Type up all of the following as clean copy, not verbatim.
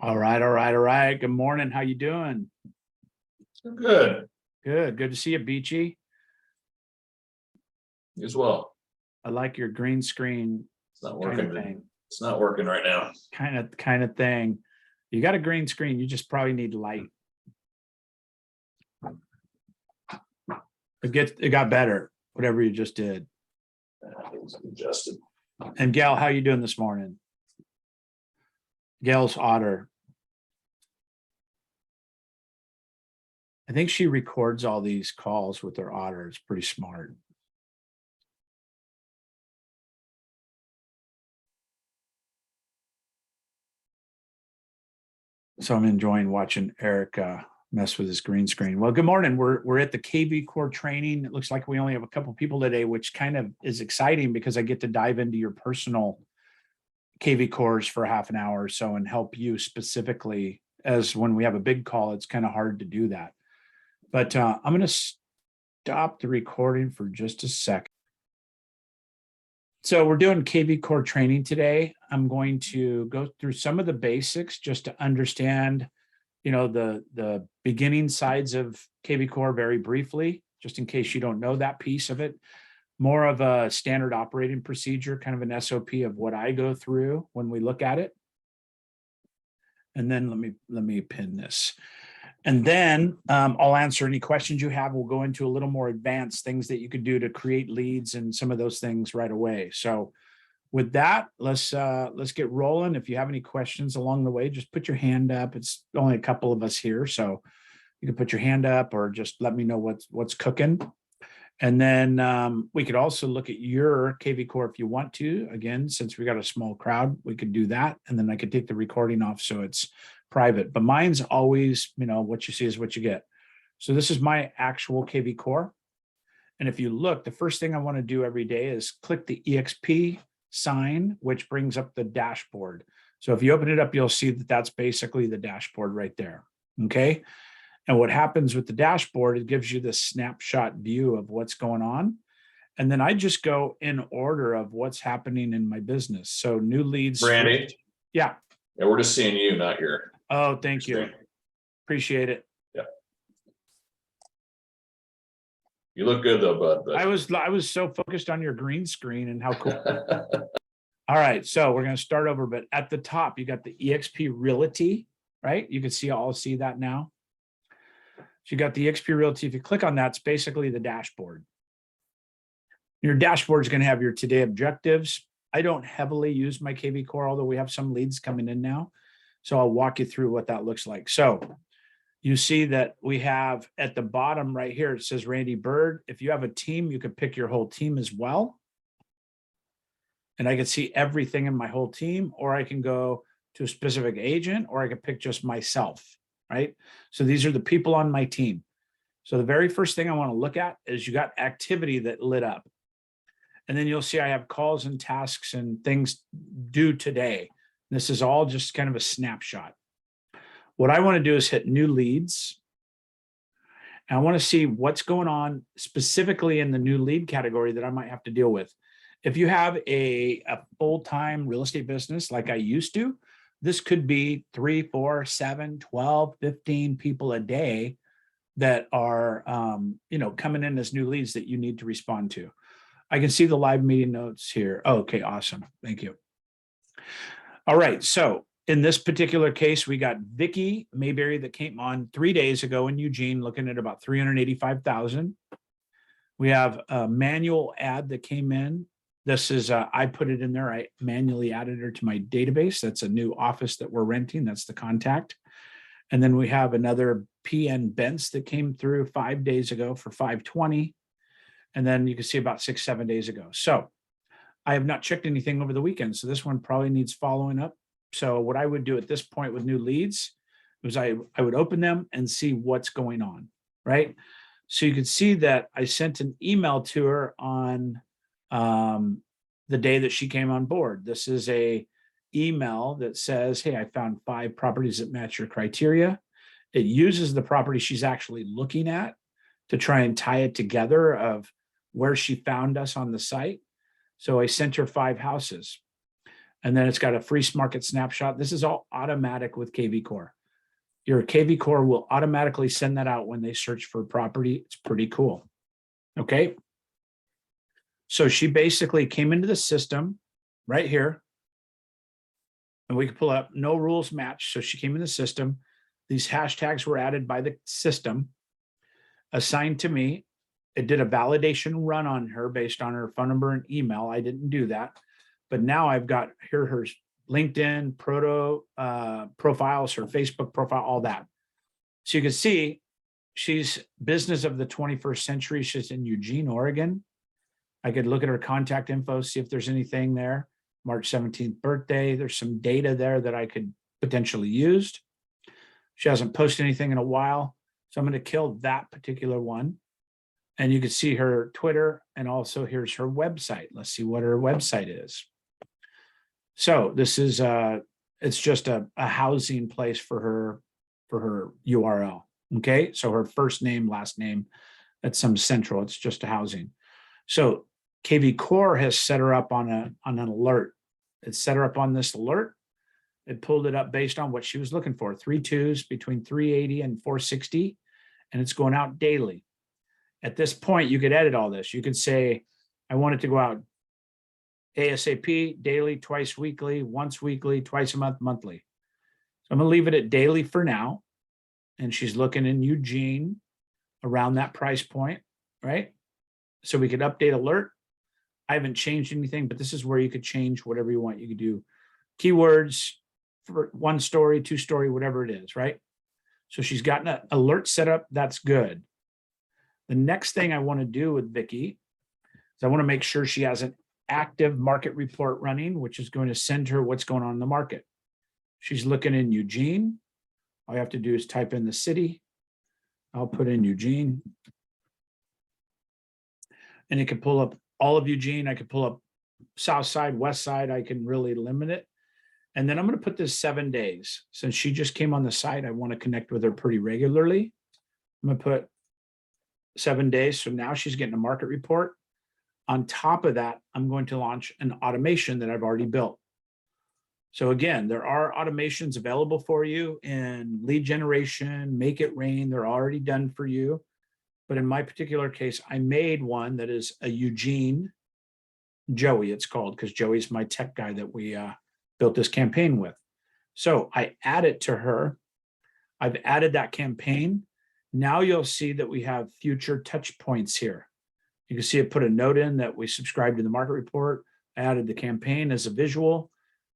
All right, all right, all right. Good morning. How you doing? Good. Good to see you, Beachy. You as well. I like your green screen It's not kind working. of thing. It's not working right now. Kind of thing. You got a green screen, you just probably need light. It got better, whatever you just did. It's adjusted. And Gail, how you doing this morning? Gail's otter. I think she records all these calls with her otter. It's pretty smart. So I'm enjoying watching Eric mess with his green screen. Well, good morning. We're at the kvCORE training. It looks like we only have a couple people today, which kind of is exciting because I get to dive into your personal kvCOREs for half an hour or so and help you specifically, as when we have a big call, it's kind of hard to do that. But I'm going to stop the recording for just a second. So we're doing kvCORE training today. I'm going to go through some of the basics just to understand, the beginning sides of kvCORE very briefly, just in case you don't know that piece of it. More of a standard operating procedure, kind of an SOP of what I go through when we look at it. And then let me pin this. And then I'll answer any questions you have. We'll go into a little more advanced things that you could do to create leads and some of those things right away. So with that, let's get rolling. If you have any questions along the way, just put your hand up. It's only a couple of us here, so you can put your hand up or just let me know what's cooking. And then we could also look at your kvCORE if you want to. Again, since we got a small crowd, we could do that. And then I could take the recording off so it's private. But mine's always, what you see is what you get. So this is my actual kvCORE. And if you look, the first thing I want to do every day is click the EXP sign, which brings up the dashboard. So if you open it up, you'll see that that's basically the dashboard right there. Okay. And what happens with the dashboard, it gives you this snapshot view of what's going on. And then I just go in order of what's happening in my business. So new leads. Randy? Yeah. Yeah, we're just seeing you, not your. Oh, thank you. Appreciate it. Yeah. You look good though, bud. But... I was so focused on your green screen and how cool. All right. So we're going to start over, but at the top, you got the EXP Realty, right? You can see, I'll see that now. So you got the EXP Realty. If you click on that, it's basically the dashboard. Your dashboard is going to have your today objectives. I don't heavily use my kvCORE, although we have some leads coming in now. So I'll walk you through what that looks like. So you see that we have at the bottom right here, it says Randy Byrd. If you have a team, you could pick your whole team as well. And I can see everything in my whole team, or I can go to a specific agent, or I can pick just myself. Right? So these are the people on my team. So the very first thing I want to look at is you got activity that lit up. And then you'll see I have calls and tasks and things due today. This is all just kind of a snapshot. What I want to do is hit new leads. And I want to see what's going on specifically in the new lead category that I might have to deal with. If you have a full-time real estate business like I used to, this could be 3, 4, 7, 12, 15 people a day that are, coming in as new leads that you need to respond to. I can see the live meeting notes here. Oh, okay, awesome. Thank you. All right. So in this particular case, we got Vicky Mayberry that came on 3 days ago in Eugene, looking at about 385,000. We have a manual ad that came in. This is, I put it in there. I manually added her to my database. That's a new office that we're renting. That's the contact. And then we have another PN Bents that came through 5 days ago for 520. And then you can see about 6, 7 days ago. So I have not checked anything over the weekend. So this one probably needs following up. So what I would do at this point with new leads was I would open them and see what's going on, right? So you could see that I sent an email to her on the day that she came on board. This is a email that says, hey, I found 5 properties that match your criteria. It uses the property she's actually looking at to try and tie it together of where she found us on the site. So I sent her 5 houses. And then it's got a free market snapshot. This is all automatic with kvCORE. Your kvCORE will automatically send that out when they search for property. It's pretty cool. Okay. So she basically came into the system right here. And we could pull up no rules match. So she came in the system. These hashtags were added by the system, assigned to me. It did a validation run on her based on her phone number and email. I didn't do that. But now I've got here her LinkedIn profiles, her Facebook profile, all that. So you can see she's business of the 21st century. She's in Eugene, Oregon. I could look at her contact info, see if there's anything there. March 17th birthday. There's some data there that I could potentially use. She hasn't posted anything in a while. So I'm going to kill that particular one. And you can see her Twitter, and also here's her website. Let's see what her website is. So this is it's just a housing place for her URL. Okay, so her first name, last name, that's some central. It's just a housing. So kvCORE has set her up on an alert. It set her up on this alert. It pulled it up based on what she was looking for. 3 2s between 380 and 460, and it's going out daily. At this point, you could edit all this. You could say, I want it to go out ASAP, daily, twice weekly, once weekly, twice a month, monthly. So I'm going to leave it at daily for now. And she's looking in Eugene around that price point, right? So we could update alert. I haven't changed anything, but this is where you could change whatever you want. You could do keywords for 1 story, 2 story, whatever it is, right? So she's gotten an alert set up. That's good. The next thing I want to do with Vicky is I want to make sure she has an active market report running, which is going to send her what's going on in the market. She's looking in Eugene. All you have to do is type in the city. I'll put in Eugene. And it can pull up all of Eugene. I could pull up south side, west side. I can really limit it. And then I'm going to put this 7 days. Since she just came on the site, I want to connect with her pretty regularly. I'm going to put 7 days. So now she's getting a market report. On top of that, I'm going to launch an automation that I've already built. So again, there are automations available for you in lead generation, make it rain. They're already done for you. But in my particular case, I made one that is a Eugene Joey, it's called, because Joey's my tech guy that we built this campaign with. So I add it to her. I've added that campaign. Now you'll see that we have future touch points here. You can see it put a note in that we subscribed to the market report. I added the campaign as a visual.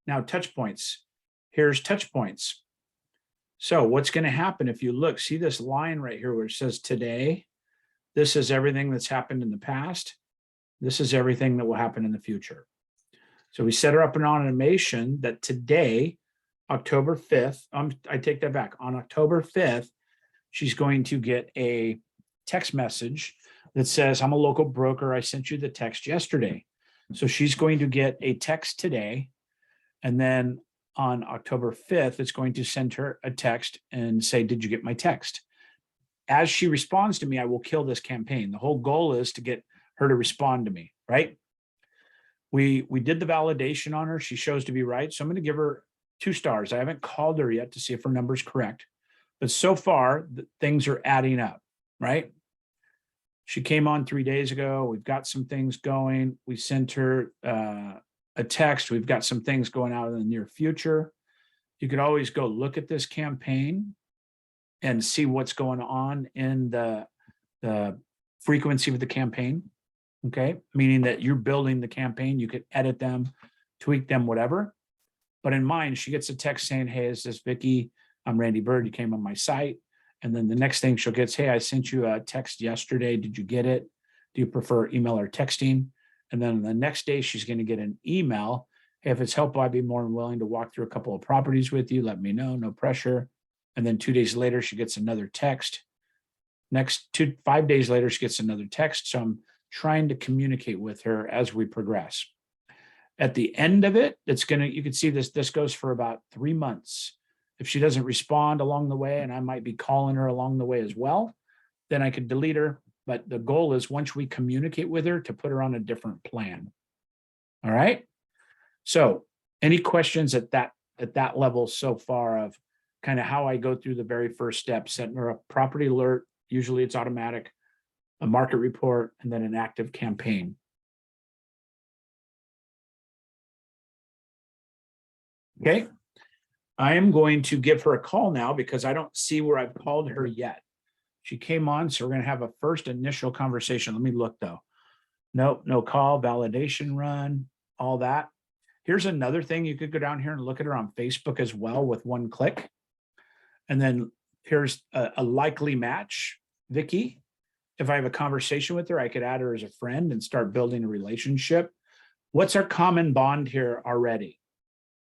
Now touch points. Here's touch points. So what's going to happen if you look, see this line right here where it says today. This is everything that's happened in the past. This is everything that will happen in the future. So we set her up an automation that today, October 5th, I take that back. On October 5th, she's going to get a text message that says, I'm a local broker. I sent you the text yesterday. So she's going to get a text today. And then on October 5th, it's going to send her a text and say, did you get my text? As she responds to me, I will kill this campaign. The whole goal is to get her to respond to me, right? We did the validation on her. She shows to be right. So I'm going to give her 2 stars. I haven't called her yet to see if her number's correct. But so far, things are adding up, right? She came on 3 days ago. We've got some things going. We sent her a text. We've got some things going out in the near future. You could always go look at this campaign and see what's going on in the frequency of the campaign. Okay, meaning that you're building the campaign. You could edit them, tweak them, whatever. But in mine, she gets a text saying, hey, is this Vicky? I'm Randy Byrd. You came on my site. And then the next thing she'll get is, hey, I sent you a text yesterday. Did you get it? Do you prefer email or texting? And then the next day, she's going to get an email. Hey, if it's helpful, I'd be more than willing to walk through a couple of properties with you. Let me know. No pressure. And then 2 days later, she gets another text. Next 5 days later, she gets another text. So I'm trying to communicate with her as we progress. At the end of it, you can see this goes for about 3 months. If she doesn't respond along the way, and I might be calling her along the way as well, then I could delete her. But the goal is once we communicate with her to put her on a different plan. All right. So Any questions at that level so far of kind of how I go through the very first step, setting her up property alert, usually it's automatic, a market report, and then an active campaign. Okay. I am going to give her a call now because I don't see where I've called her yet. She came on, so we're going to have a first initial conversation. Let me look though. Nope, no call, validation run, all that. Here's another thing. You could go down here and look at her on Facebook as well with one click. And then here's a likely match, Vicky. If I have a conversation with her, I could add her as a friend and start building a relationship. What's our common bond here already?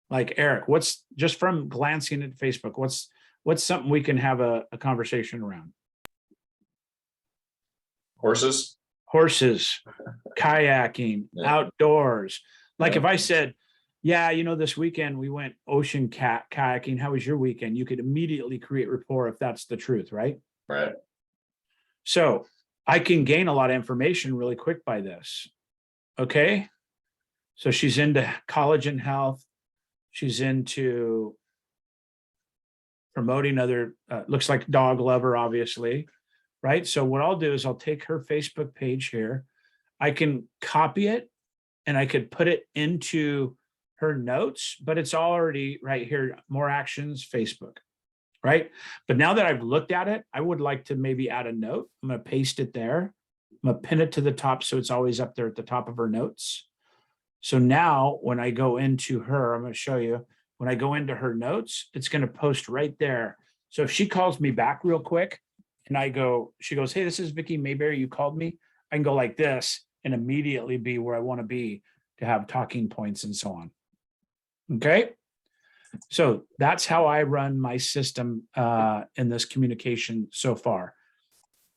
Like Eric, what's, just from glancing at Facebook, what's something we can have a conversation around? Horses. Horses, kayaking, Yeah. outdoors. Like Yeah. if I said, yeah, this weekend we went ocean kayaking. How was your weekend? You could immediately create rapport if that's the truth, right? Right. So I can gain a lot of information really quick by this. Okay. So she's into college and health. She's into promoting other, looks like dog lover, obviously, right? So what I'll do is I'll take her Facebook page here. I can copy it and I could put it into her notes, but it's already right here, more actions, Facebook, right? But now that I've looked at it, I would like to maybe add a note. I'm going to paste it there. I'm going to pin it to the top so it's always up there at the top of her notes. So now when I go into her, I'm going to show you, when I go into her notes, it's going to post right there. So if she calls me back real quick and she goes, hey, this is Vicky Mayberry, you called me. I can go like this and immediately be where I want to be to have talking points and so on. Okay. So that's how I run my system in this communication so far.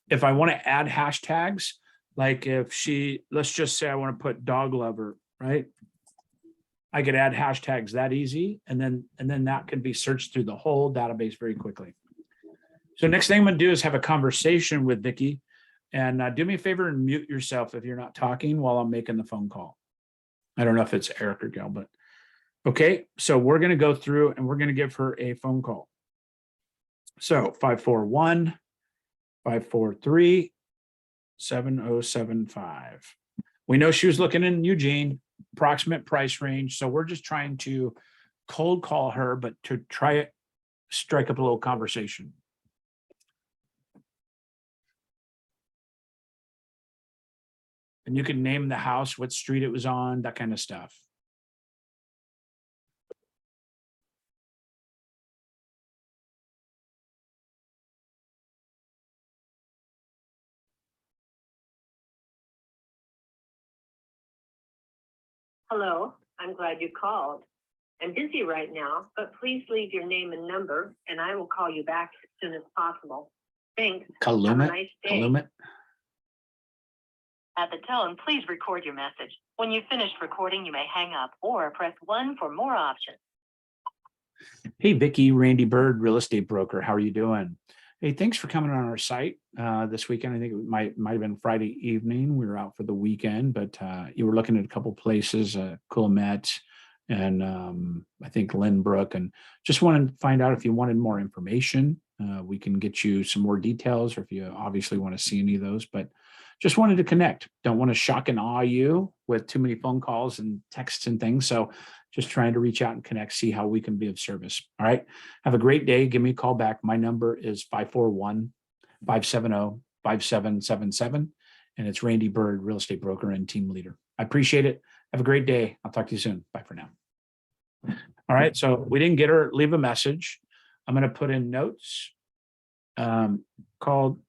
If I want to add hashtags, like if let's just say I want to put dog lover, right? I could add hashtags that easy. And then that can be searched through the whole database very quickly. So next thing I'm going to do is have a conversation with Vicky, and do me a favor and mute yourself if you're not talking while I'm making the phone call. I don't know if it's Eric or Gail, but okay. So we're going to go through and we're going to give her a phone call. So 541-543-7075. We know she was looking in Eugene, approximate price range. So we're just trying to cold call her, but to try it, strike up a little conversation. And you can name the house, what street it was on, that kind of stuff. Hello, I'm glad you called. I'm busy right now, but please leave your name and number, and I will call you back as soon as possible. Thanks. Have a nice day. Calumet. At the tone, please record your message. When you've finished recording, you may hang up or press 1 for more options. Hey, Vicky, Randy Byrd, real estate broker. How are you doing? Hey, thanks for coming on our site this weekend. I think it might have been Friday evening. We were out for the weekend, but you were looking at a couple places, Coolmet and I think Lynbrook, and just wanted to find out if you wanted more information. We can get you some more details, or if you obviously want to see any of those, but just wanted to connect. Don't want to shock and awe you with too many phone calls and texts and things. So just trying to reach out and connect, see how we can be of service. All right. Have a great day. Give me a call back. My number is 541-570-5777. And it's Randy Byrd, real estate broker and team leader. I appreciate it. Have a great day. I'll talk to you soon. Bye for now. All right. So we didn't get her, leave a message. I'm going to put in notes, called,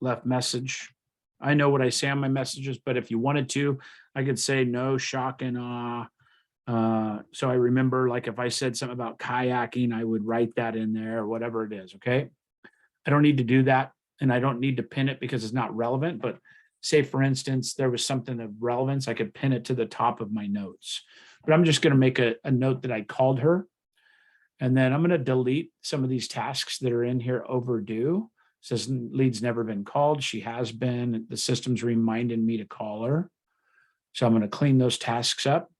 left message. I know what I say on my messages, but if you wanted to, I could say no shock and awe. So I remember, like, if I said something about kayaking, I would write that in there, or whatever it is. Okay. I don't need to do that. And I don't need to pin it because it's not relevant, but say, for instance, there was something of relevance, I could pin it to the top of my notes, but I'm just going to make a note that I called her. And then I'm going to delete some of these tasks that are in here overdue. It says lead's never been called. She has been. The system's reminding me to call her. So I'm going to clean those tasks up.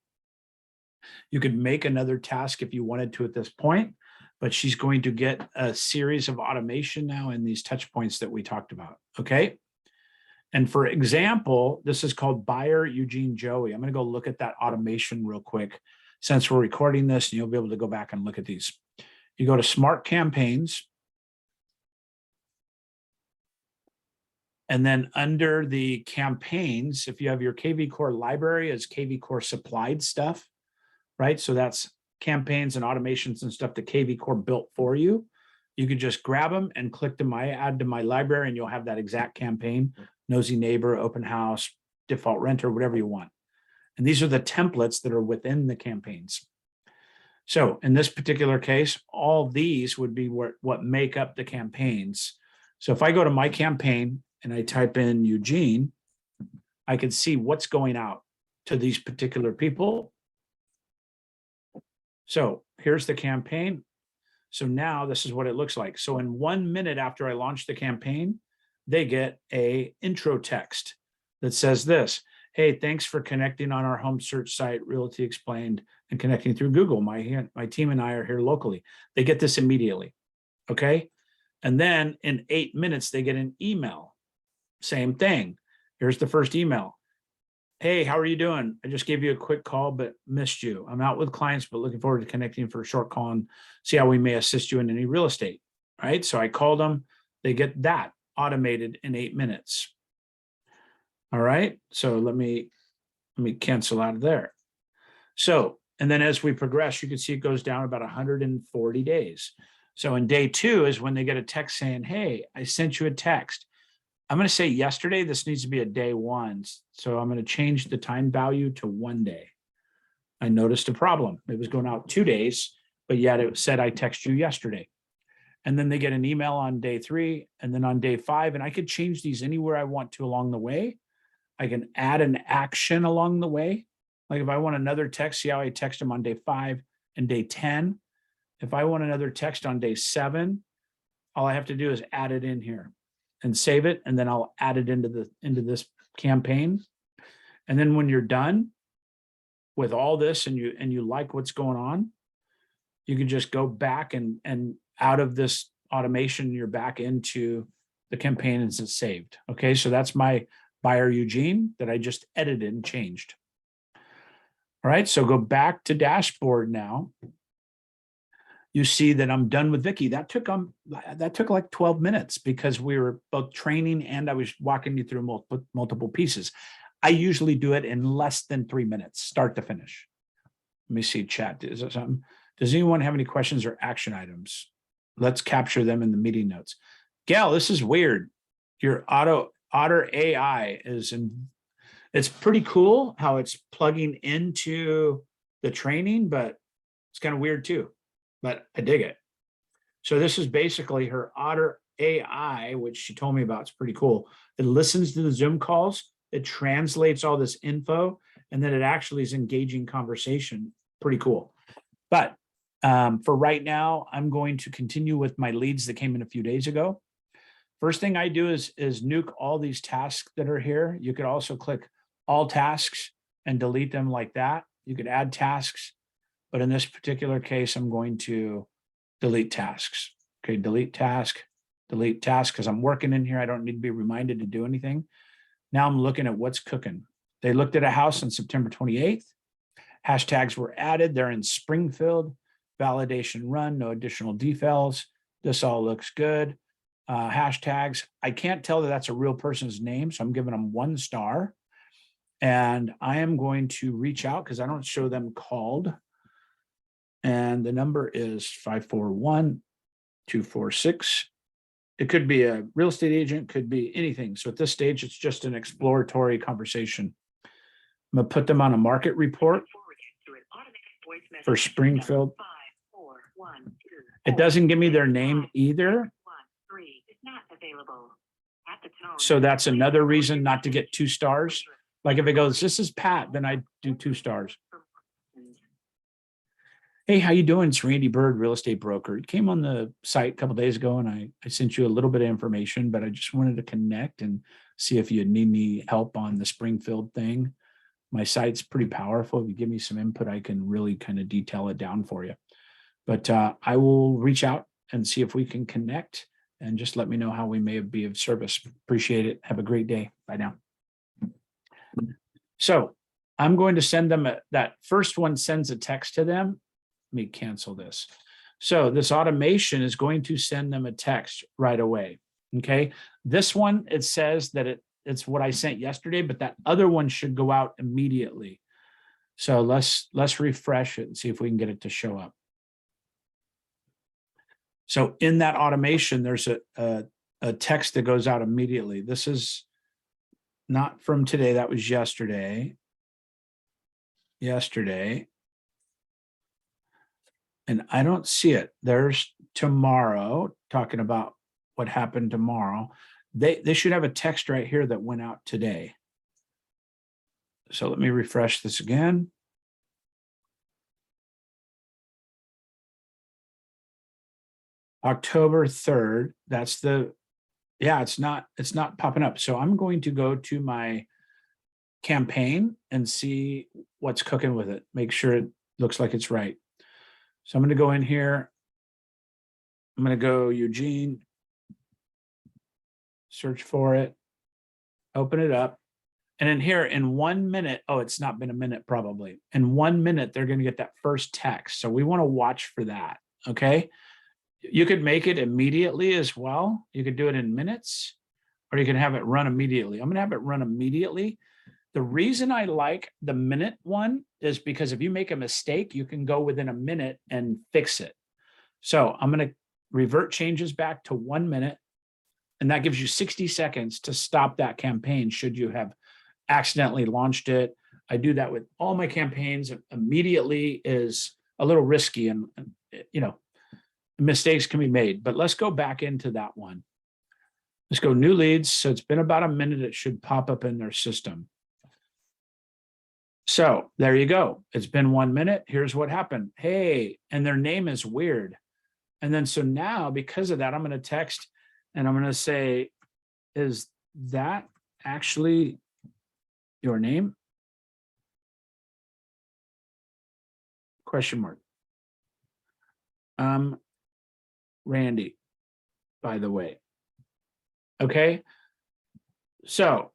You could make another task if you wanted to at this point, but she's going to get a series of automation now in these touch points that we talked about. Okay. And for example, this is called Buyer Eugene Joey. I'm going to go look at that automation real quick since we're recording this, and you'll be able to go back and look at these. You go to Smart Campaigns. And then under the campaigns, if you have your kvCORE library as kvCORE supplied stuff, right? So that's campaigns and automations and stuff that kvCORE built for you. You could just grab them and click to add to my library, and you'll have that exact campaign. Nosy neighbor, open house, default renter, whatever you want. And these are the templates that are within the campaigns. So in this particular case, all these would be what make up the campaigns. So if I go to my campaign and I type in Eugene, I can see what's going out to these particular people. So here's the campaign. So now this is what it looks like. So in 1 minute after I launch the campaign, they get a intro text that says this: hey, thanks for connecting on our home search site, Realty Explained, and connecting through Google. My team and I are here locally. They get this immediately. Okay. And then in 8 minutes, they get an email. Same thing. Here's the first email. Hey, how are you doing? I just gave you a quick call, but missed you. I'm out with clients, but looking forward to connecting for a short call and see how we may assist you in any real estate. Right. So I called them. They get that automated in 8 minutes. All right. So let me cancel out of there. So, and then as we progress, you can see it goes down about 140 days. So in day 2 is when they get a text saying, hey, I sent you a text. I'm going to say yesterday, this needs to be a day 1. So I'm going to change the time value to 1 day. I noticed a problem. It was going out 2 days, but yet it said I text you yesterday. And then they get an email on day 3 and then on day 5. And I could change these anywhere I want to along the way. I can add an action along the way. Like if I want another text, see how I text them on day 5 and day 10. If I want another text on day 7, all I have to do is add it in here and save it. And then I'll add it into this campaign. And then when you're done with all this and you like what's going on, you can just go back and out of this automation, you're back into the campaign and it's saved. Okay. So that's my Buyer Eugene that I just edited and changed. All right. So go back to dashboard now. You see that I'm done with Vicky. That took like 12 minutes because we were both training and I was walking you through multiple pieces. I usually do it in less than 3 minutes, start to finish. Let me see chat. Is there something? Does anyone have any questions or action items? Let's capture them in the meeting notes. Gail, this is weird. Your Otter AI it's pretty cool how it's plugging into the training, but it's kind of weird too, but I dig it. So this is basically her Otter AI, which she told me about. It's pretty cool. It listens to the Zoom calls. It translates all this info, and then it actually is engaging conversation. Pretty cool. But for right now, I'm going to continue with my leads that came in a few days ago. First thing I do is nuke all these tasks that are here. You could also click all tasks and delete them like that. You could add tasks, but in this particular case, I'm going to delete tasks. Okay, delete task, because I'm working in here. I don't need to be reminded to do anything. Now I'm looking at what's cooking. They looked at a house on September 28th. Hashtags were added. They're in Springfield. Validation run, no additional details. This all looks good. Hashtags. I can't tell that that's a real person's name, so I'm giving them 1 star. And I am going to reach out because I don't show them called. And the number is 541-246. It could be a real estate agent, could be anything. So at this stage, it's just an exploratory conversation. I'm going to put them on a market report for Springfield. It doesn't give me their name either. So that's another reason not to get 2 stars. Like if it goes, this is Pat, then I do 2 stars. Hey, how you doing? It's Randy Byrd, real estate broker. It came on the site a couple of days ago and I sent you a little bit of information, but I just wanted to connect and see if you need any help on the Springfield thing. My site's pretty powerful. If you give me some input, I can really kind of detail it down for you. But I will reach out and see if we can connect, and just let me know how we may be of service. Appreciate it. Have a great day. Bye now. So I'm going to send them that first one sends a text to them. Let me cancel this. So this automation is going to send them a text right away. Okay. This one, it says that it's what I sent yesterday, but that other one should go out immediately. So let's refresh it and see if we can get it to show up. So in that automation, there's a text that goes out immediately. This is not from today. That was yesterday. And I don't see it. There's tomorrow, talking about what happened tomorrow. They should have a text right here that went out today. So let me refresh this again. October 3rd. That's the, yeah, it's not popping up. So I'm going to go to my campaign and see what's cooking with it. Make sure it looks like it's right. So I'm going to go in here. I'm going to go Eugene, search for it, open it up. And in here in 1 minute, oh, it's not been a minute probably. In 1 minute, they're going to get that first text. So we want to watch for that. Okay. You could make it immediately as well. You could do it in minutes, or you can have it run immediately. I'm going to have it run immediately. The reason I like the minute one is because if you make a mistake, you can go within a minute and fix it. So I'm going to revert changes back to 1 minute, and that gives you 60 seconds to stop that campaign should you have accidentally launched it. I do that with all my campaigns. Immediately is a little risky, and you know, mistakes can be made, but let's go back into that one. Let's go new leads. So it's been about a minute. It should pop up in their system. So there you go. It's been 1 minute. Here's what happened. Hey, and their name is weird. And then, so now because of that, I'm going to text and I'm going to say, is that actually your name? Question mark. Randy, by the way. Okay. So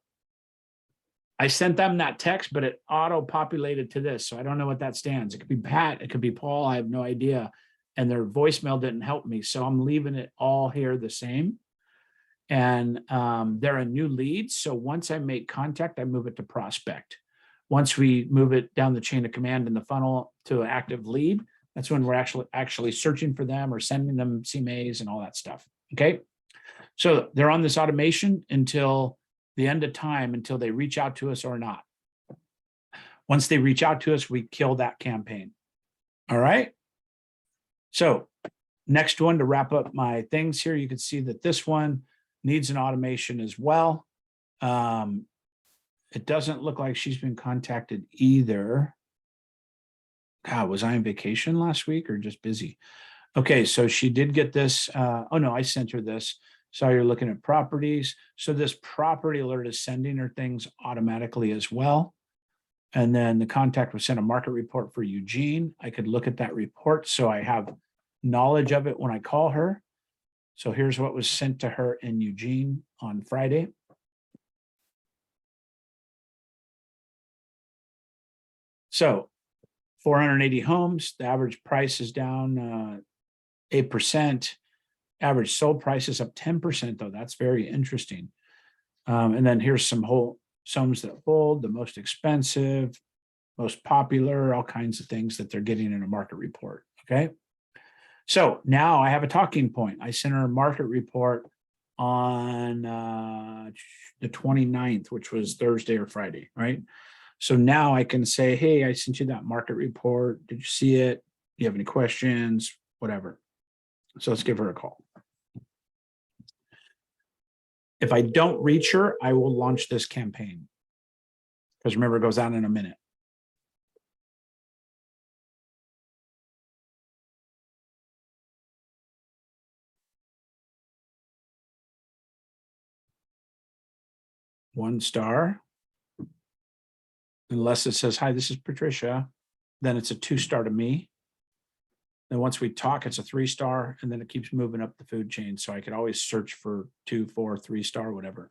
I sent them that text, but it auto-populated to this. So I don't know what that stands. It could be Pat, it could be Paul, I have no idea. And their voicemail didn't help me. So I'm leaving it all here the same. And they're a new lead. So once I make contact, I move it to prospect. Once we move it down the chain of command in the funnel to an active lead, that's when we're actually searching for them or sending them CMAs and all that stuff. Okay. So they're on this automation until the end of time, until they reach out to us or not. Once they reach out to us, we kill that campaign. All right. So next one, to wrap up my things here, you can see that this one needs an automation as well. It doesn't look like she's been contacted either. God, was I on vacation last week or just busy? Okay, so she did get this. Oh no, I sent her this. So you're looking at properties. So this property alert is sending her things automatically as well. And then the contact was sent a market report for Eugene. I could look at that report, so I have knowledge of it when I call her. So here's what was sent to her in Eugene on Friday. So 480 homes, the average price is down 8%. Average sold price is up 10%, though. That's very interesting. And then here's some whole homes that fold, the most expensive, most popular, all kinds of things that they're getting in a market report. Okay. So now I have a talking point. I sent her a market report on the 29th, which was Thursday or Friday, right? So now I can say, hey, I sent you that market report. Did you see it? Do you have any questions? Whatever. So let's give her a call. If I don't reach her, I will launch this campaign. Because remember, it goes out in a minute. One star. Unless it says, hi, this is Patricia, then it's a 2-star to me. Then once we talk, it's a 3-star, and then it keeps moving up the food chain. So I could always search for 2, 4, 3-star, whatever.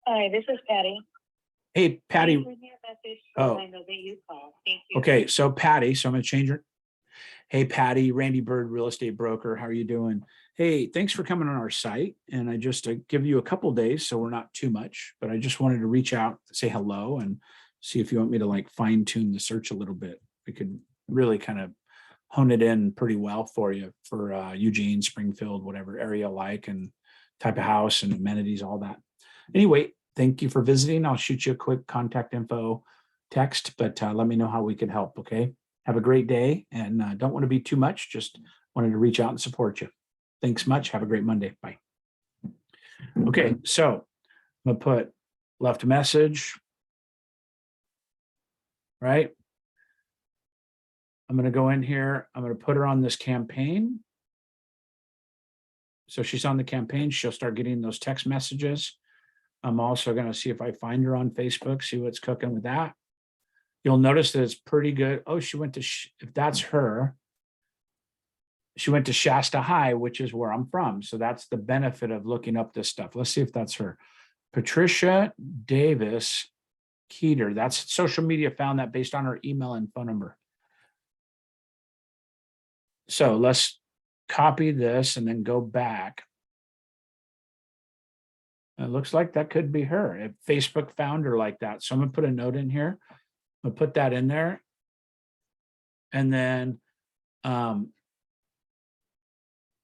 Hi, this is Patty. Hey, Patty. Please leave me a message Oh. when I know that you called. Thank you. Okay, so Patty, so I'm going to change her. Hey, Patty, Randy Byrd, real estate broker. How are you doing? Hey, thanks for coming on our site. And I just give you a couple days, so we're not too much, but I just wanted to reach out, say hello, and see if you want me to like fine tune the search a little bit. We could really kind of hone it in pretty well for you for Eugene, Springfield, whatever area you like, and type of house and amenities, all that. Anyway, thank you for visiting. I'll shoot you a quick contact info text, but let me know how we can help. Okay. Have a great day, and don't want to be too much. Just wanted to reach out and support you. Thanks much. Have a great Monday. Bye. Okay. So I'm going to put left message. Right. I'm going to go in here. I'm going to put her on this campaign. So she's on the campaign. She'll start getting those text messages. I'm also going to see if I find her on Facebook, see what's cooking with that. You'll notice that it's pretty good. Oh, she went to, if that's her, she went to Shasta High, which is where I'm from. So that's the benefit of looking up this stuff. Let's see if that's her. Patricia Davis Keeter. That's social media found that based on her email and phone number. So let's copy this and then go back. It looks like that could be her. If Facebook found her like that. So I'm going to put a note in here. I'll put that in there. And then I'm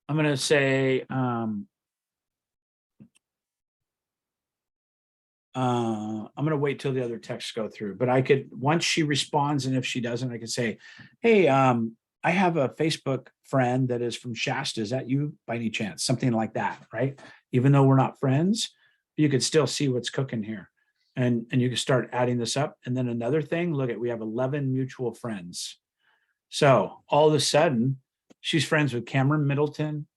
going to say, I'm going to wait till the other texts go through, but I could, once she responds, and if she doesn't, I could say, hey, I have a Facebook friend that is from Shasta. Is that you by any chance? Something like that, right? Even though we're not friends, you could still see what's cooking here. And you can start adding this up. And then another thing, look at, we have 11 mutual friends. So all of a sudden, she's friends with Cameron Middleton.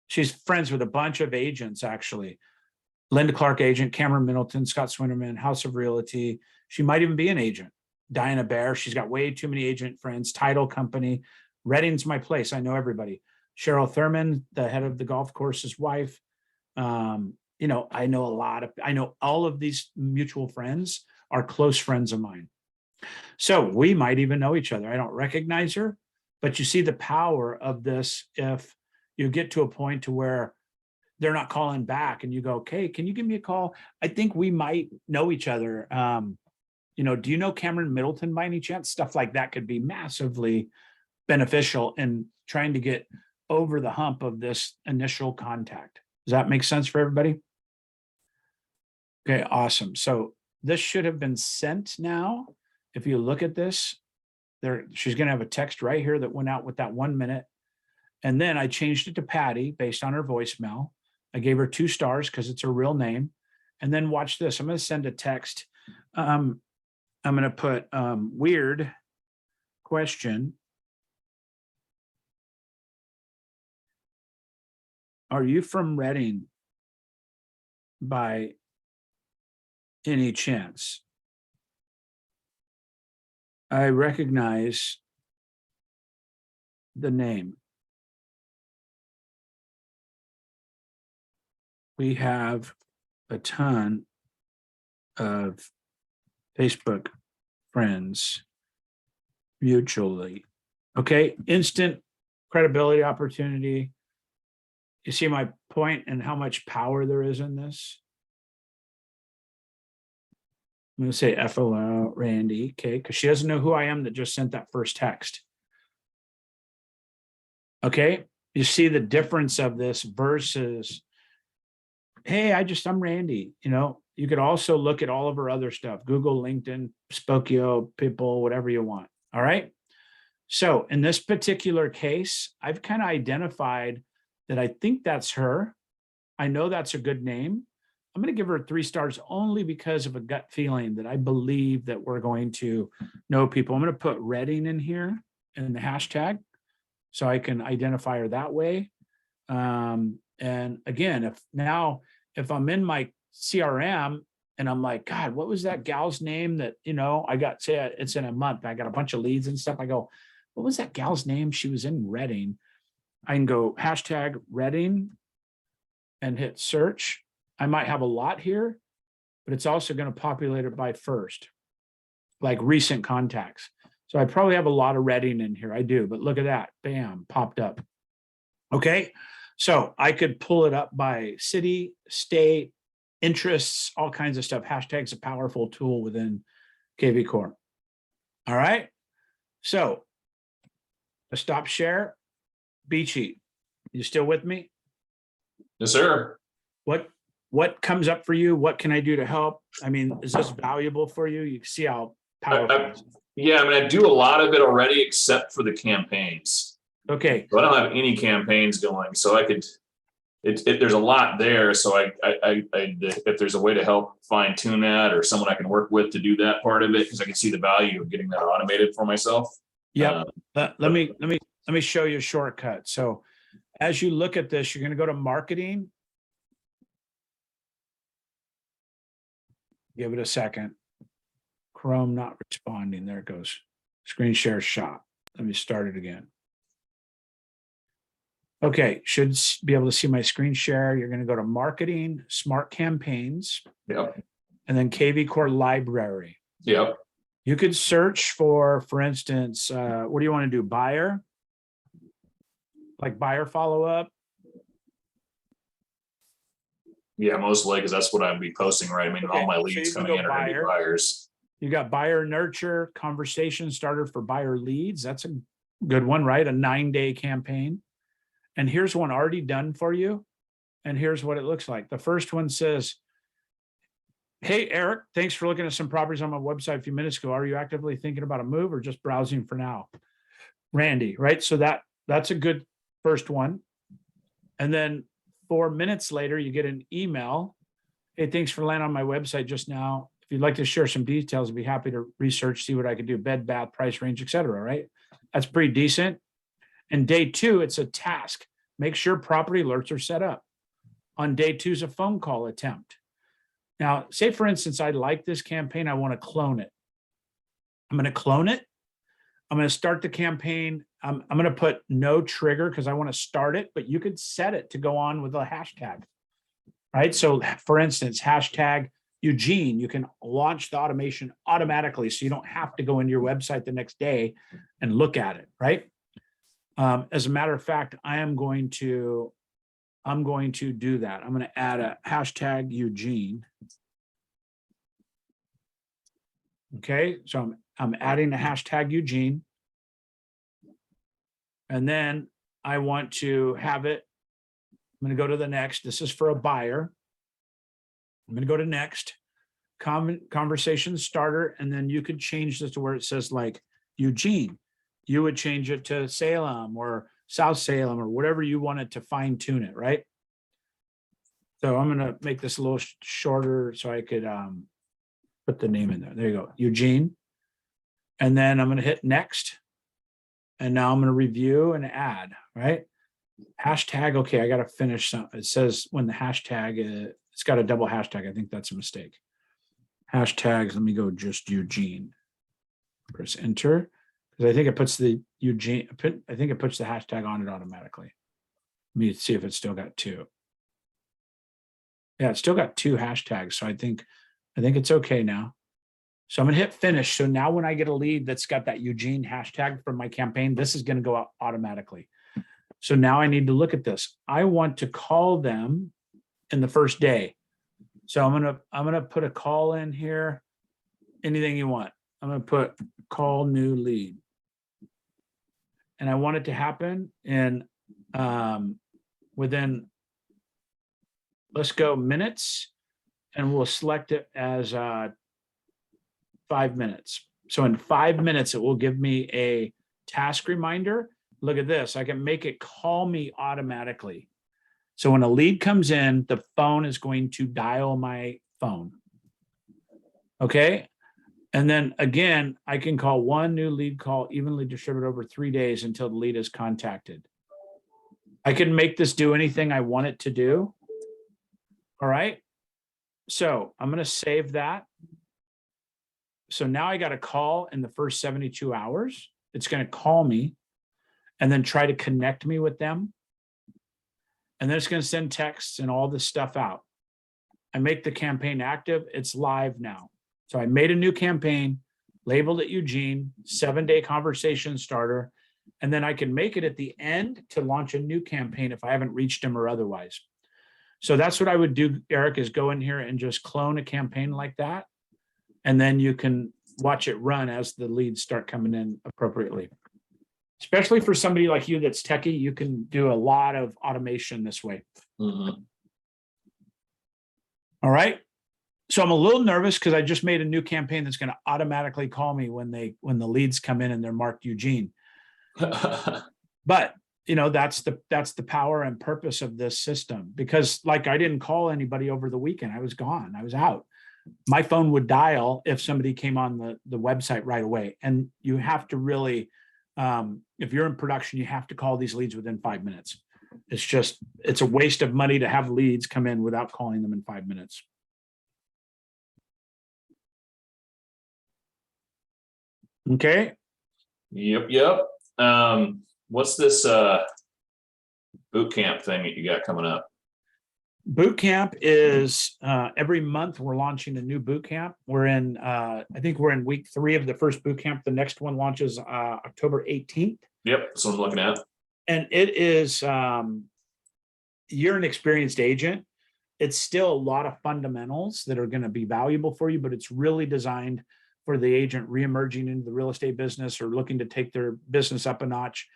She's friends with a bunch of agents, actually. Linda Clark agent, Cameron Middleton, Scott Swinnerman, House of Realty. She might even be an agent. Diana Bear, she's got way too many agent friends. Title company. Redding's my place. I know everybody. Cheryl Thurman, the head of the golf course's wife. You know, I know all of these mutual friends are close friends of mine. So we might even know each other. I don't recognize her, but you see the power of this. If you get to a point to where they're not calling back and you go, okay, can you give me a call? I think we might know each other. You know, do you know Cameron Middleton by any chance? Stuff like that could be massively beneficial in trying to get over the hump of this initial contact. Does that make sense for everybody? Okay, awesome. So this should have been sent now. If you look at this, there, she's going to have a text right here that went out with that 1 minute. And then I changed it to Patty based on her voicemail. I gave her 2 stars because it's her real name. And then watch this. I'm going to send a text. I'm going to put weird question. Are you from Redding by any chance? I recognize the name. We have a ton of Facebook friends mutually. Okay, instant credibility opportunity. You see my point and how much power there is in this? I'm going to say FOL Randy, okay, because she doesn't know who I am that just sent that first text. Okay, you see the difference of this versus, hey, I'm Randy. You know, you could also look at all of her other stuff, Google, LinkedIn, Spokio, people, whatever you want. All right. So in this particular case, I've kind of identified that I think that's her. I know that's a good name. I'm going to give her 3 stars only because of a gut feeling that I believe that we're going to know people. I'm going to put Redding in here in the hashtag so I can identify her that way. And again, if I'm in my CRM And I'm like, God, what was that gal's name that, I got, say it's in a month. I got a bunch of leads and stuff. I go, what was that gal's name? She was in Reading. I can go hashtag Reading and hit search. I might have a lot here, but it's also going to populate it by first, like recent contacts. So I probably have a lot of Reading in here. I do, but look at that. Bam, popped up. Okay. So I could pull it up by city, state, interests, all kinds of stuff. Hashtag's a powerful tool within kvCORE. All right. So a stop share, Beachy. You still with me? Yes, sir. What comes up for you? What can I do to help? I mean, is this valuable for you? You see how powerful it is. Yeah, I mean, I do a lot of it already, except for the campaigns. Okay. So I don't have any campaigns going, so I could. There's a lot there, so if there's a way to help fine tune that, or someone I can work with to do that part of it, because I can see the value of getting that automated for myself. Yeah. Let me show you a shortcut. So as you look at this, you're going to go to marketing. Give it a second. Chrome not responding. There it goes. Screen share shot. Let me start it again. Okay, should be able to see my screen share. You're going to go to marketing, smart campaigns, Yep. and then kvCORE library. Yep. You could search for instance, what do you want to do? Buyer? Like buyer follow-up? Yeah, mostly because that's what I'd be posting, right? I mean, Okay, all my so leads you can coming go in are going to be buyers. You got buyer nurture, conversation starter for buyer leads. That's a good one, right? A 9-day campaign. And here's one already done for you. And here's what it looks like. The first one says, hey, Eric, thanks for looking at some properties on my website a few minutes ago. Are you actively thinking about a move or just browsing for now? Randy, right? So that's a good first one. And then 4 minutes later, you get an email. Hey, thanks for landing on my website just now. If you'd like to share some details, I'd be happy to research, see what I could do, bed, bath, price range, etc. Right? That's pretty decent. And day 2, it's a task. Make sure property alerts are set up. On day 2 is a phone call attempt. Now, say for instance, I like this campaign. I want to clone it. I'm going to clone it. I'm going to start the campaign. I'm going to put no trigger because I want to start it, but you could set it to go on with a hashtag, right? So for instance, hashtag Eugene, you can launch the automation automatically. So you don't have to go into your website the next day and look at it, right? As a matter of fact, I'm going to do that. I'm going to add a hashtag Eugene. Okay, so I'm adding a hashtag Eugene. And then I want to have it. I'm going to go to the next. This is for a buyer. I'm going to go to next. Conversation starter. And then you could change this to where it says like Eugene. You would change it to Salem or South Salem or whatever you wanted to fine tune it, right? So I'm going to make this a little shorter so I could put the name in there. There you go, Eugene. And then I'm going to hit next. And now I'm going to review and add, right? Hashtag, okay, I got to finish some. It says when the hashtag, it's got a double hashtag. I think that's a mistake. Hashtags, let me go just Eugene. Press enter. Because I think it puts the Eugene, I think it puts the hashtag on it automatically. Let me see if it's still got 2. Yeah, it's still got 2 hashtags. So I think it's okay now. So I'm going to hit finish. So now when I get a lead that's got that Eugene hashtag from my campaign, this is going to go out automatically. So now I need to look at this. I want to call them in the first day. So I'm going to put a call in here. Anything you want. I'm going to put call new lead. And I want it to happen in within, let's go minutes, and we'll select it as 5 minutes. So in 5 minutes, it will give me a task reminder. Look at this. I can make it call me automatically. So when a lead comes in, the phone is going to dial my phone. Okay. And then again, I can call one new lead call evenly distributed over 3 days until the lead is contacted. I can make this do anything I want it to do. All right. So I'm going to save that. So now I got a call in the first 72 hours. It's going to call me and then try to connect me with them. And then it's going to send texts and all this stuff out. I make the campaign active. It's live now. So I made a new campaign, labeled it Eugene, 7-day conversation starter. And then I can make it at the end to launch a new campaign if I haven't reached them or otherwise. So that's what I would do, Eric, is go in here and just clone a campaign like that. And then you can watch it run as the leads start coming in appropriately. Especially for somebody like you that's techie, you can do a lot of automation this way. Mm-hmm. All right. So I'm a little nervous because I just made a new campaign that's going to automatically call me when the leads come in and they're marked Eugene. But that's the power and purpose of this system, because like I didn't call anybody over the weekend. I was gone. I was out. My phone would dial if somebody came on the website right away. And you have to really, if you're in production, you have to call these leads within 5 minutes. It's a waste of money to have leads come in without calling them in 5 minutes. Okay. Yep. What's this boot camp thing that you got coming up? Boot camp is every month we're launching a new boot camp. We're in, I think we're in week 3 of the first boot camp. The next one launches October 18th. Yep, that's what I'm looking at. And it is, you're an experienced agent. It's still a lot of fundamentals that are going to be valuable for you, but it's really designed for the agent reemerging into the real estate business or looking to take their business up a notch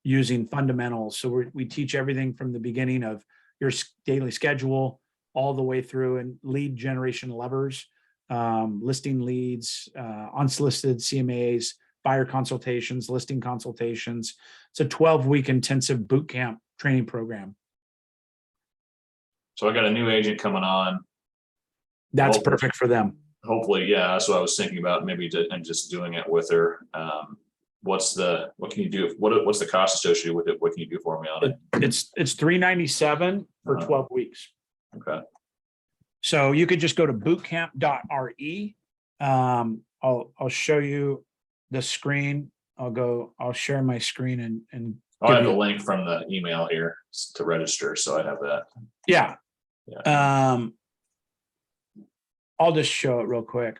using fundamentals. So we teach everything from the beginning of your daily schedule all the way through, and lead generation levers, listing leads, unsolicited CMAs, buyer consultations, listing consultations. It's a 12-week intensive boot camp training program. So I got a new agent coming on. That's perfect for them. Hopefully, yeah, that's what I was thinking about, and just doing it with her. What can you do? What's the cost associated with it? What can you do for me on it? It's $397 for 12 weeks. Okay. So you could just go to bootcamp.re. I'll show you the screen. I'll share my screen and I'll have the link from the email here to register. So I have that. Yeah. Yeah. I'll just show it real quick.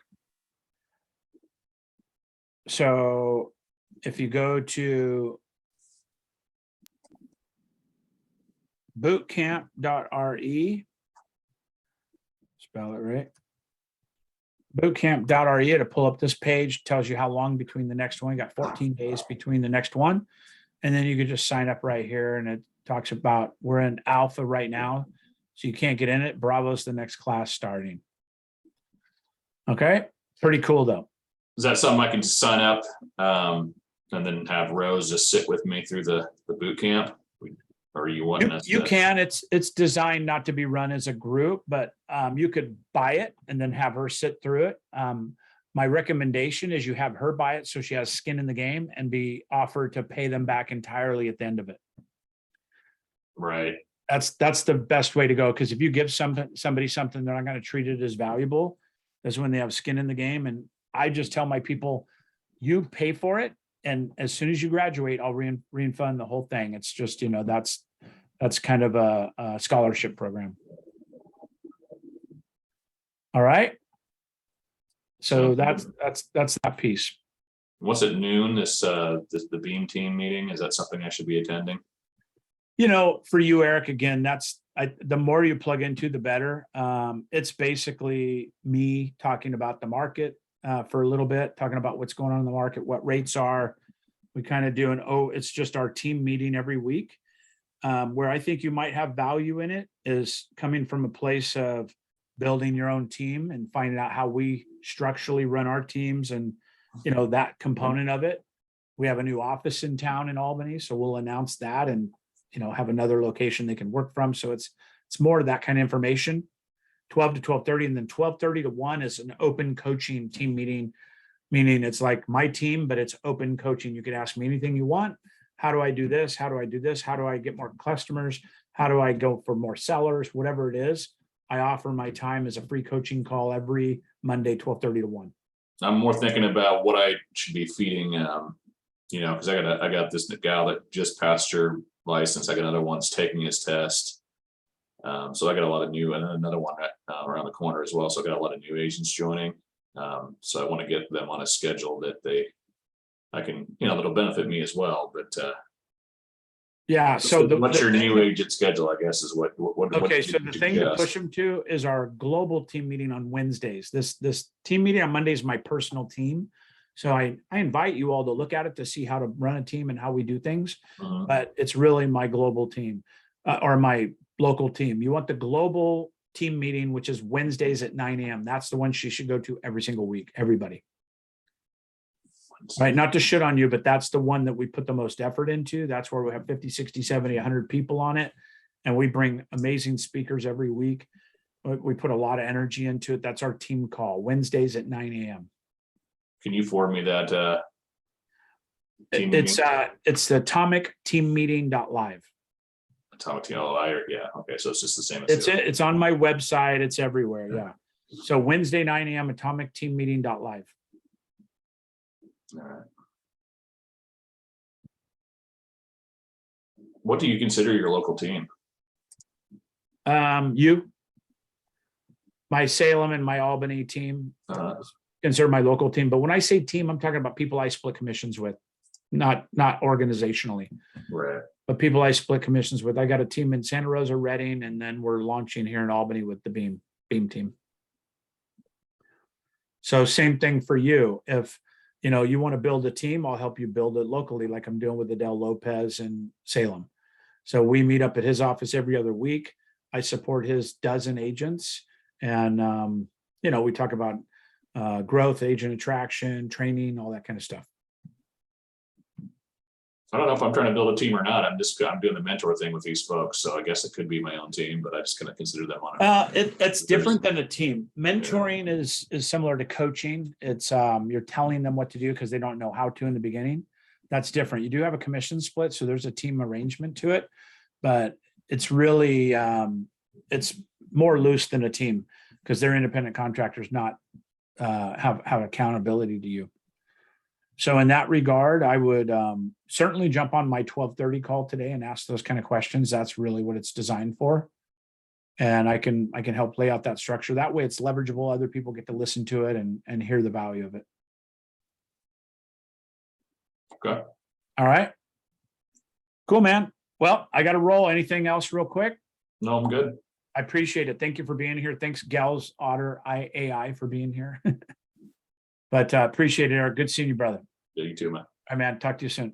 So if you go to bootcamp.re, spell it right, bootcamp.re, to pull up this page, tells you how long between the next one. You got 14 days between the next one. And then you could just sign up right here, and it talks about, we're in alpha right now, so you can't get in it. Bravo's the next class starting. Okay, pretty cool though. Is that something I can sign up and then have Rose just sit with me through the boot camp? Or are you wanting us? You can. It's designed not to be run as a group, but you could buy it and then have her sit through it. My recommendation is you have her buy it so she has skin in the game and be offered to pay them back entirely at the end of it. Right. That's the best way to go, because if you give somebody something, they're not going to treat it as valuable as when they have skin in the game. And I just tell my people, you pay for it, and as soon as you graduate, I'll refund the whole thing. It's just, that's kind of a scholarship program. All right. So that's that piece. What's at noon? The Beam team meeting, is that something I should be attending? For you, Eric, again, the more you plug into, the better. It's basically me talking about the market for a little bit, talking about what's going on in the market, what rates are. We kind of do it's just our team meeting every week. Where I think you might have value in it is coming from a place of building your own team and finding out how we structurally run our teams, and that component of it. We have a new office in town in Albany, so we'll announce that and have another location they can work from. So it's more of that kind of information. 12 to 12:30, and then 12:30 to 1 is an open coaching team meeting, meaning it's like my team, but it's open coaching. You could ask me anything you want. How do I do this? How do I do this? How do I get more customers? How do I go for more sellers? Whatever it is, I offer my time as a free coaching call every Monday, 12:30 to 1. I'm more thinking about what I should be feeding, because I got this gal that just passed her license. I got another one's taking his test. So I got a lot of new, and then another one around the corner as well. So I got a lot of new agents joining. So I want to get them on a schedule that I can, that'll benefit me as well. But Yeah. So what's your new agent schedule? I guess is what. Okay, so the thing to push them to is our global team meeting on Wednesdays. This team meeting on Monday is my personal team. So I invite you all to look at it to see how to run a team and how we do things. But it's really my global team or my local team. You want the global team meeting, which is Wednesdays at 9 a.m. That's the one she should go to every single week, everybody. Right, not to shit on you, but that's the one that we put the most effort into. That's where we have 50, 60, 70, 100 people on it. And we bring amazing speakers every week. We put a lot of energy into it. That's our team call, Wednesdays at 9 a.m. Can you forward me that? It's the atomic team meeting.live. Atomic team, yeah. Okay, so it's just the same. It's on my website. It's everywhere. Yeah. So Wednesday, 9 a.m. atomic team meeting.live. All right. What do you consider your local team? My Salem and my Albany team consider my local team. But when I say team, I'm talking about people I split commissions with, not organizationally, right? But people I split commissions with. I got a team in Santa Rosa, Redding, and then we're launching here in Albany with the Beam team. So same thing for you. If you want to build a team, I'll help you build it locally, like I'm doing with Adele Lopez in Salem. So we meet up at his office every other week. I support his dozen agents, and we talk about growth, agent attraction, training, all that kind of stuff. I don't know if I'm trying to build a team or not. I'm doing the mentor thing with these folks, so I guess it could be my own team, but I just kind of consider them on it. It's different than a team. Mentoring is similar to coaching. It's you're telling them what to do because they don't know how to in the beginning. That's different. You do have a commission split, so there's a team arrangement to it, but it's really it's more loose than a team because they're independent contractors, not have accountability to you. So in that regard, I would certainly jump on my 12:30 call today and ask those kind of questions. That's really what it's designed for. And I can help lay out that structure. That way it's leverageable. Other people get to listen to it and hear the value of it. Okay. All right. Cool, man. Well, I got to roll. Anything else real quick? No, I'm good. I appreciate it. Thank you for being here. Thanks, Gals Otter AI for being here. But appreciate it, Eric. Good seeing you, brother. Yeah, you too, man. All right, man. Talk to you soon.